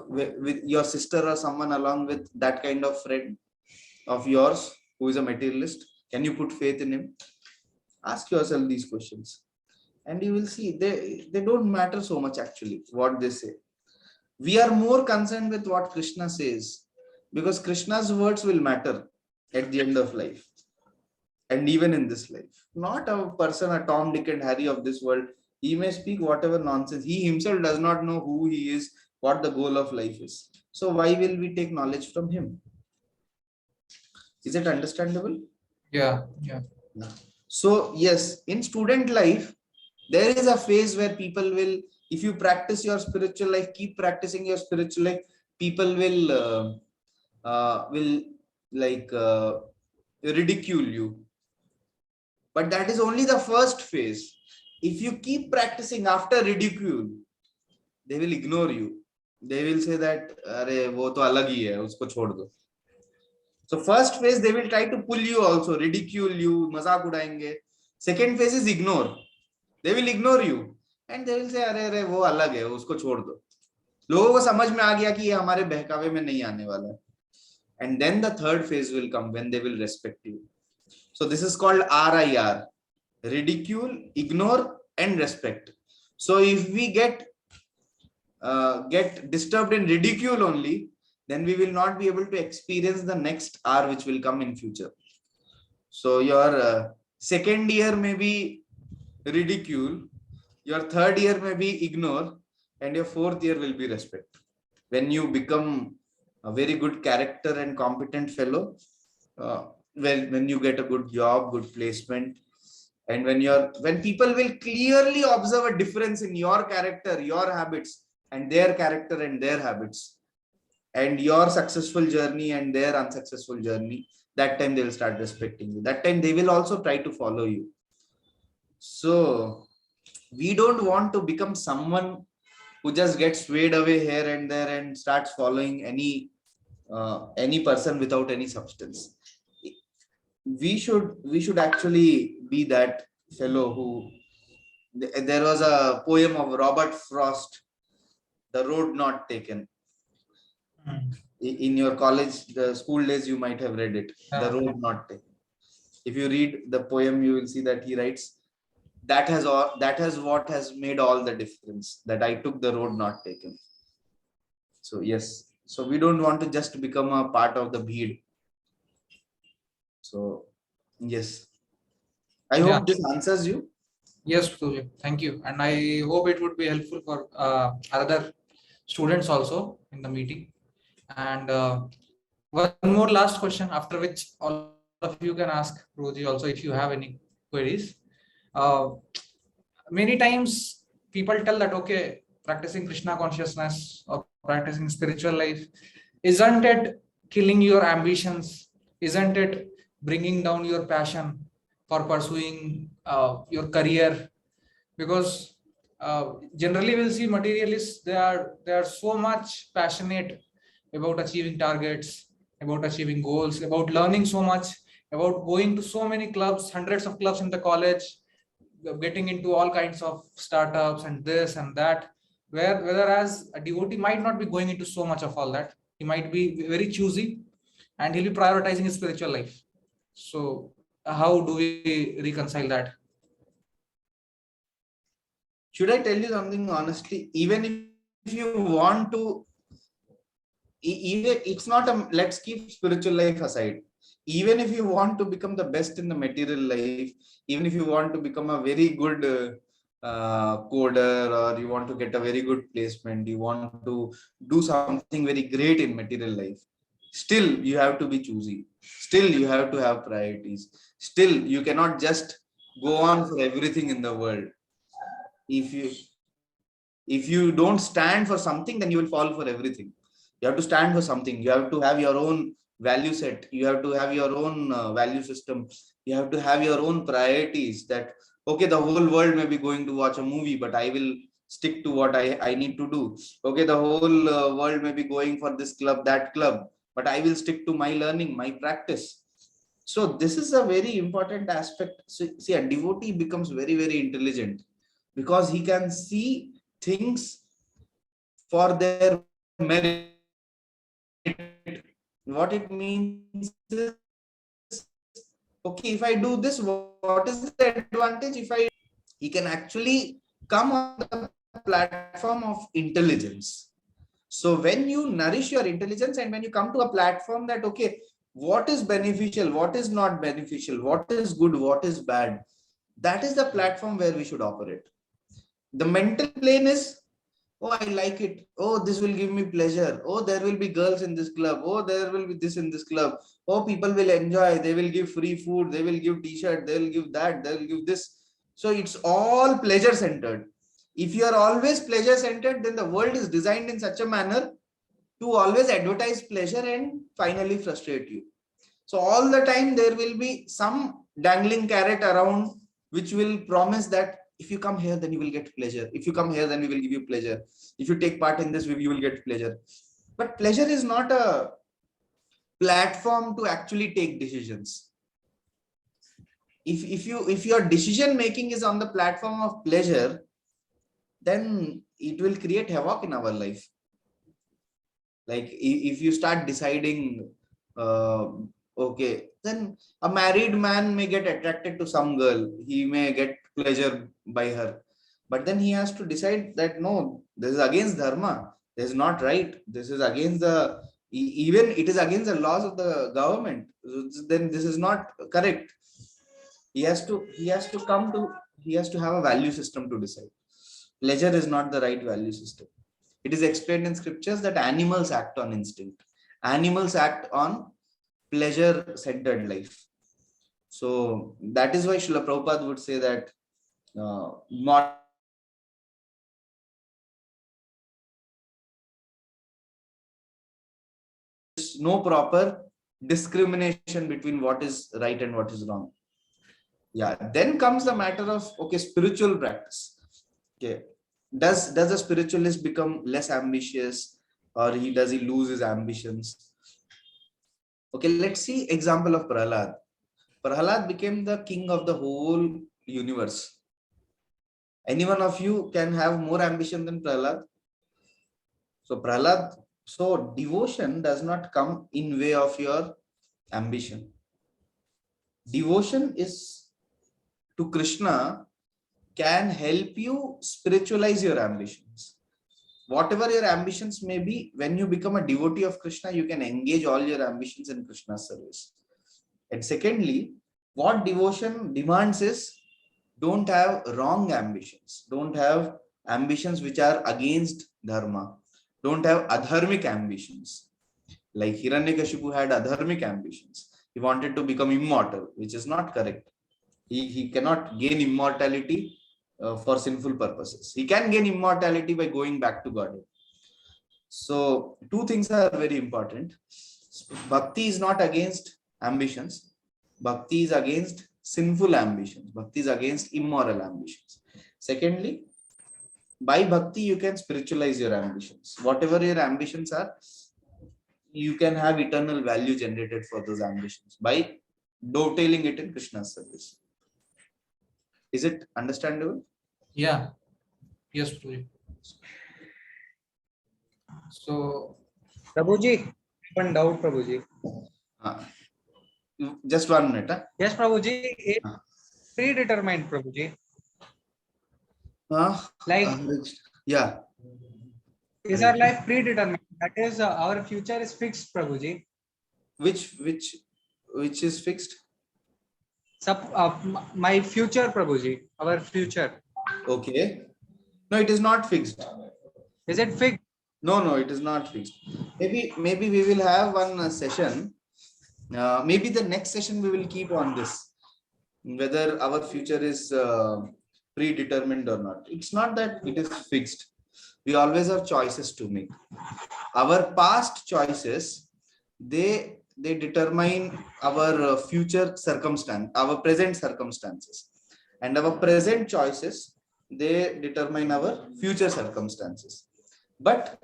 with your sister or someone along with that kind of friend of yours who is a materialist? Can you put faith in him? Ask yourself these questions, and you will see they don't matter so much actually what they say. We are more concerned with what Krishna says, because Krishna's words will matter at the end of life and even in this life. Not a person, a Tom, Dick, and Harry of this world. He may speak whatever nonsense. He himself does not know who he is, what the goal of life is. So why will we take knowledge from him? Is it understandable? Yeah, yeah. So yes, in student life, there is a phase where people will, if you practice your spiritual life, keep practicing your spiritual life, people will like ridicule you. But that is only the first phase. If you keep practicing after ridicule, they will ignore you. They will say that, "Arey, wo to alag hi hai, usko chhod do." So first phase, they will try to pull you also, ridicule you, mazak udaenge. Second phase is ignore. They will ignore you and they will say, "अरे अरे वो अलग है, उसको छोड़ दो." लोगों को समझ में आ गया कि ये हमारे बहकावे में नहीं आने वाला है. And then the third phase will come when they will respect you. So this is called RIR: ridicule, ignore, and respect. So if we get disturbed in ridicule only, then we will not be able to experience the next R which will come in future. So your second year may be ridicule, your third year may be ignore, and your fourth year will be respect. When you become a very good character and competent fellow, when you get a good job, good placement, and when people will clearly observe a difference in your character, your habits, and their character and their habits, and your successful journey and their unsuccessful journey, that time they will start respecting you. That time they will also try to follow you. So we don't want to become someone who just gets swayed away here and there and starts following any person without any substance. We should actually be that fellow who, there was a poem of Robert Frost, The Road Not Taken. In your college, the school days, you might have read it, The Road Not Taken. If you read the poem, you will see that he writes, that has what has made all the difference, that I took the road not taken. So yes, so we don't want to just become a part of the bheed. So yes, I hope this answers you. Yes, Surya. Thank you. And I hope it would be helpful for other students also in the meeting. And one more last question, after which all of you can ask Roji also if you have any queries. Uh, Many times people tell that, okay, practicing Krishna consciousness or practicing spiritual life, isn't it killing your ambitions? Isn't it bringing down your passion for pursuing your career? Because generally we'll see materialists, they are so much passionate about achieving targets, about achieving goals, about learning so much, about going to so many clubs, hundreds of clubs in the college, getting into all kinds of startups and this and that, whereas a devotee might not be going into so much of all that. He might be very choosy and he'll be prioritizing his spiritual life. So how do we reconcile that? Should I tell you something honestly? Even if you want to, even it's not a, let's keep spiritual life aside. Even if you want to become the best in the material life, even if you want to become a very good coder, or you want to get a very good placement, you want to do something very great in material life, still you have to be choosy. Still you have to have priorities. Still you cannot just go on for everything in the world. If you don't stand for something, then you will fall for everything. You have to stand for something. You have to have your own value set. You have to have your own value system. You have to have your own priorities, that okay, the whole world may be going to watch a movie, but I will stick to what I need to do. Okay, the whole world may be going for this club, that club, but I will stick to my learning, my practice. So this is a very important aspect. So, see, a devotee becomes very, very intelligent because he can see things for their merit. What it means is, okay, if I do this, what is the advantage? If I, he can actually come on the platform of intelligence. So when you nourish your intelligence and when you come to a platform that, okay, what is beneficial, what is not beneficial, what is good, what is bad, that is the platform where we should operate. The mental plane is, oh, I like it. Oh, this will give me pleasure. Oh, there will be girls in this club. Oh, there will be this in this club. Oh, people will enjoy. They will give free food. They will give t-shirt. They will give that. They will give this. So it's all pleasure centered. If you are always pleasure centered, then the world is designed in such a manner to always advertise pleasure and finally frustrate you. So all the time there will be some dangling carrot around which will promise that if you come here, then you will get pleasure. If you come here, then we will give you pleasure. If you take part in this, you will get pleasure. But pleasure is not a platform to actually take decisions. If your decision making is on the platform of pleasure, then it will create havoc in our life. Like if you start deciding, okay, then a married man may get attracted to some girl, he may get pleasure by her, but then he has to decide that no, this is against dharma, this is not right, this is against the, even it is against the laws of the government, then this is not correct. He has to have a value system to decide. Pleasure is not the right value system. It is explained in scriptures that animals act on instinct. Animals act on pleasure-centered life. So that is why Srila Prabhupada would say that not no proper discrimination between what is right and what is wrong. Yeah, then comes the matter of, okay, spiritual practice. Okay, does a spiritualist become less ambitious, or does he lose his ambitions? Okay, let's see example of Prahlad. Prahlad became the king of the whole universe. Any one of you can have more ambition than Prahlad? So Prahlad, so devotion does not come in way of your ambition. Devotion is to Krishna can help you spiritualize your ambitions. Whatever your ambitions may be, when you become a devotee of Krishna, you can engage all your ambitions in Krishna's service. And secondly, what devotion demands is, don't have wrong ambitions. Don't have ambitions which are against dharma. Don't have adharmic ambitions. Like Hiranyakashipu had adharmic ambitions. He wanted to become immortal, which is not correct. He cannot gain immortality for sinful purposes. He can gain immortality by going back to God. So two things are very important. Bhakti is not against ambitions. Bhakti is against sinful ambitions. Bhakti is against immoral ambitions. Secondly, by bhakti, you can spiritualize your ambitions. Whatever your ambitions are, you can have eternal value generated for those ambitions by dovetailing it in Krishna's service. Is it understandable? Yeah. Yes, Prabhuji. So, Prabhuji, one doubt, Prabhuji. Just 1 minute. Yes, Prabhuji, it's predetermined, Prabhuji. Like, yeah. is our life predetermined? That is, our future is fixed, Prabhuji. Which is fixed? My future, Prabhuji, our future. Okay. No, it is not fixed. Is it fixed? No, it is not fixed. Maybe we will have one session. Maybe the next session we will keep on this, whether our future is predetermined or not. It's not that it is fixed. We always have choices to make. Our past choices, they determine our future circumstance, our present circumstances, and our present choices, they determine our future circumstances. But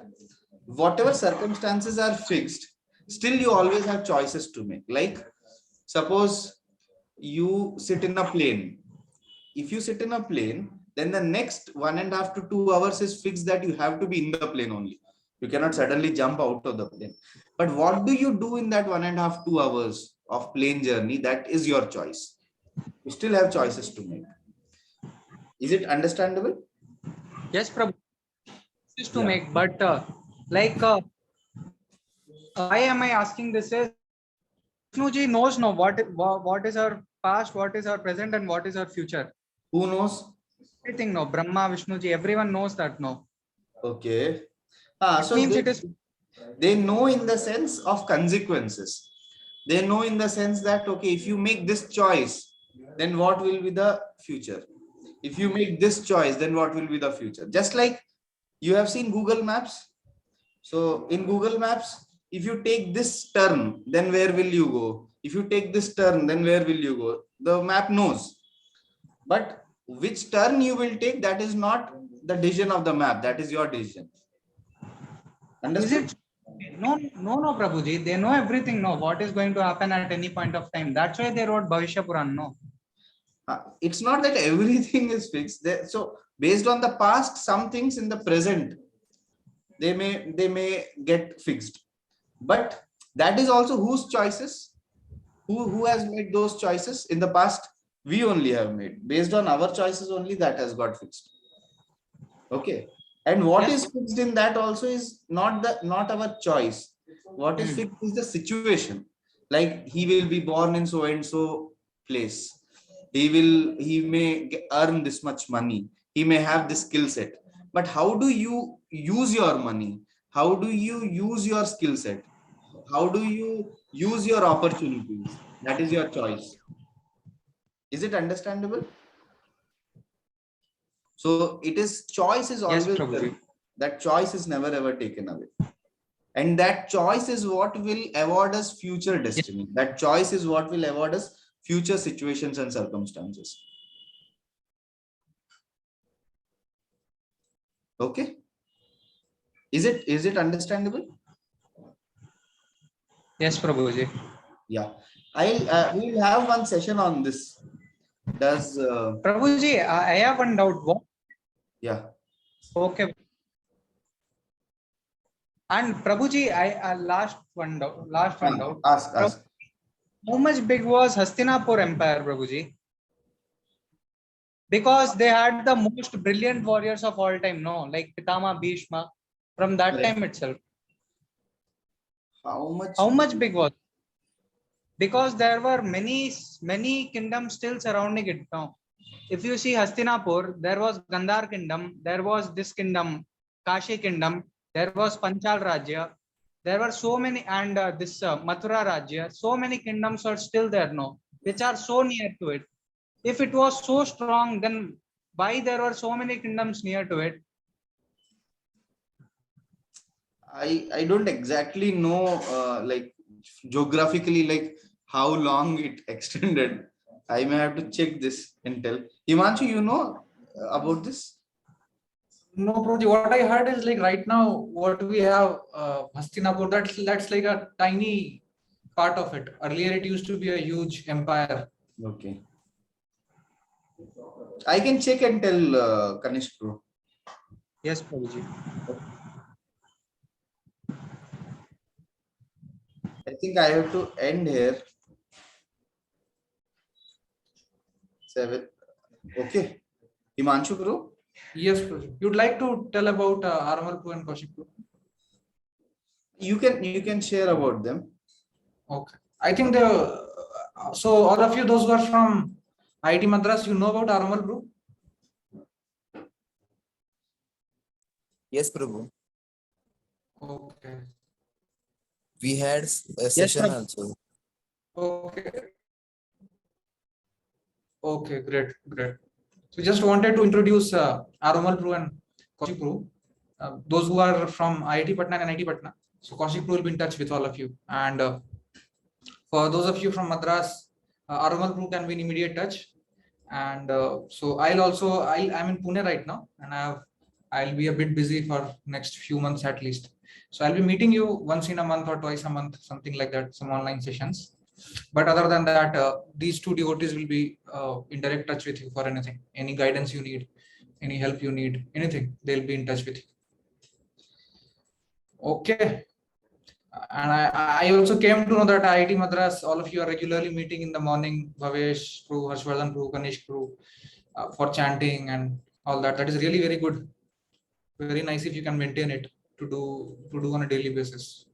whatever circumstances are fixed, still you always have choices to make. Like suppose you sit in a plane. If you sit in a plane, then the next 1.5 to 2 hours is fixed that you have to be in the plane only. You cannot suddenly jump out of the plane. But what do you do in that 1.5 2 hours of plane journey? That is your choice. You still have choices to make. Is it understandable? Yes, Prabhu. To make, but Like, why am I asking this is Vishnuji knows no what is our past, what is our present, and what is our future. Who knows? Everything no. Brahma, Vishnuji, everyone knows that no. Okay. It So means it is they know in the sense of consequences. They know in the sense that, okay, if you make this choice, then what will be the future? If you make this choice, then what will be the future? Just like you have seen Google Maps. So in Google Maps, if you take this turn, then where will you go? If you take this turn, then where will you go? The map knows. But which turn you will take, that is not the decision of the map. That is your decision. Is Understood? it? No, Prabhuji. They know everything. No, what is going to happen at any point of time. That's why they wrote Bhavishya Puran. No. It's not that everything is fixed. So based on the past, some things in the present, they may get fixed. But that is also whose choices? Who has made those choices in the past? We only have made. Based on our choices only, that has got fixed. Okay. And what Yes. is fixed in that also is not our choice. What is fixed is the situation. Like he will be born in so and so place. He may earn this much money. He may have this skill set. But how do you use your money? How do you use your skill set? How do you use your opportunities? That is your choice. Is it understandable? So it is choice is Yes, always there. Prabhuji. That choice is never ever taken away. And that choice is what will award us future Yes. destiny. That choice is what will award us future situations and circumstances. Okay. Is it understandable? Yes, Prabhuji. Yeah. We will have one session on this. Does Prabhuji, I have one doubt. What? yeah. Okay. And Prabhuji, I last one doubt. Last one doubt. Ask. How much big was Hastinapur Empire, Prabhuji? Because they had the most brilliant warriors of all time, no? Like Pitama, Bhishma, from that Correct. time itself. How much? How much big was? Because there were many kingdoms still surrounding it now. If you see Hastinapur, there was Gandhar kingdom, there was this kingdom, Kashi kingdom, there was Panchal Rajya, there were so many, and this Mathura Rajya, so many kingdoms are still there now, which are so near to it. If it was so strong, then why there were so many kingdoms near to it? I don't exactly know like geographically like how long it extended. I may have to check this and tell. Himanshu, you know about this? No, Prabhuji, what I heard is like right now, what we have, Hastinapur, that's like a tiny part of it. Earlier, it used to be a huge empire. Okay. I can check and tell Kanishk bro. Yes, Prabhuji. I think I have to end here. 7. Okay. Himanshu bro. Yes, Prabhuji. You'd like to tell about Aramalpur and Kaushikpur? You can share about them. Okay. I think so all of you, those who are from IIT Madras, you know about Aramalpur? Yes, Prabhu. Okay. We had a session also. Okay. Okay, great. So just wanted to introduce Aramalpur and Kaushikpur. Those who are from IIT Patna and NIT Patna. So Kaushikpur will be in touch with all of you. And for those of you from Madras, Aramalpur can be in immediate touch. And so I'm in Pune right now, and I'll be a bit busy for next few months at least. So I'll be meeting you once in a month or twice a month, something like that, some online sessions. But other than that, these two devotees will be in direct touch with you for anything, any guidance you need, any help you need, anything, they'll be in touch with you. Okay. And I also came to know that IIT Madras, all of you are regularly meeting in the morning, Bhavesh, Prabhu, Harshvardhan, Prabhu, Kanish, Prabhu, for chanting and all that. That is really very good. Very nice if you can maintain it. to do on a daily basis.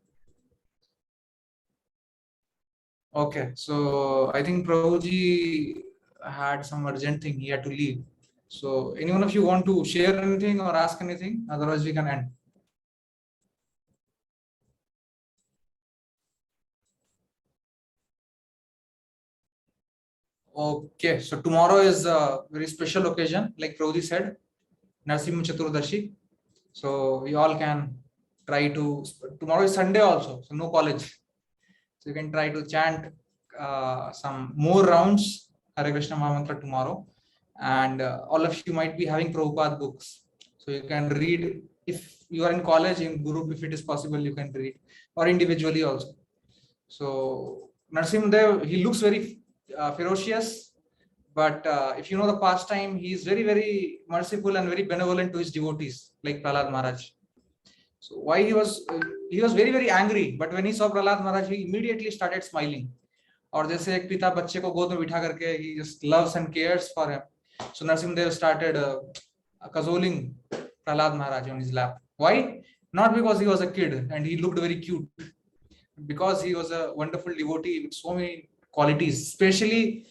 Okay, so I think Prabhuji had some urgent thing, he had to leave. So any one of you want to share anything or ask anything? Otherwise we can end. Okay, so tomorrow is a very special occasion, like Prabhuji said, Narsimha Chaturdashi. So you all can try to, tomorrow is Sunday also, so no college. So you can try to chant some more rounds Hare Krishna Mahamantra tomorrow. And all of you might be having Prabhupada books. So you can read, if you are in college, in group, if it is possible, you can read, or individually also. So Narsim Dev, he looks very ferocious, but if you know the pastime, he is very, very merciful and very benevolent to his devotees, like Prahlad Maharaj. So why he was very, very angry, but when he saw Prahlad Maharaj, he immediately started smiling. और जैसे एक पिता बच्चे को गोद में बिठा करके he just loves and cares for him. So Narsim Dev started cajoling Prahlad Maharaj on his lap. Why? Not because he was a kid and he looked very cute, because he was a wonderful devotee with so many qualities, especially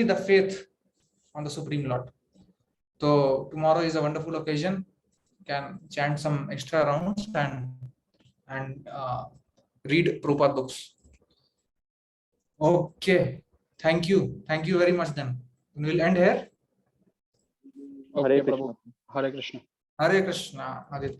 the faith on the Supreme Lord. So tomorrow is a wonderful occasion. Can chant some extra rounds and read Prabhupada books. Okay, thank you very much. Then we'll end here. Hare Krishna. Hare Krishna. Hare Krishna. Aditya.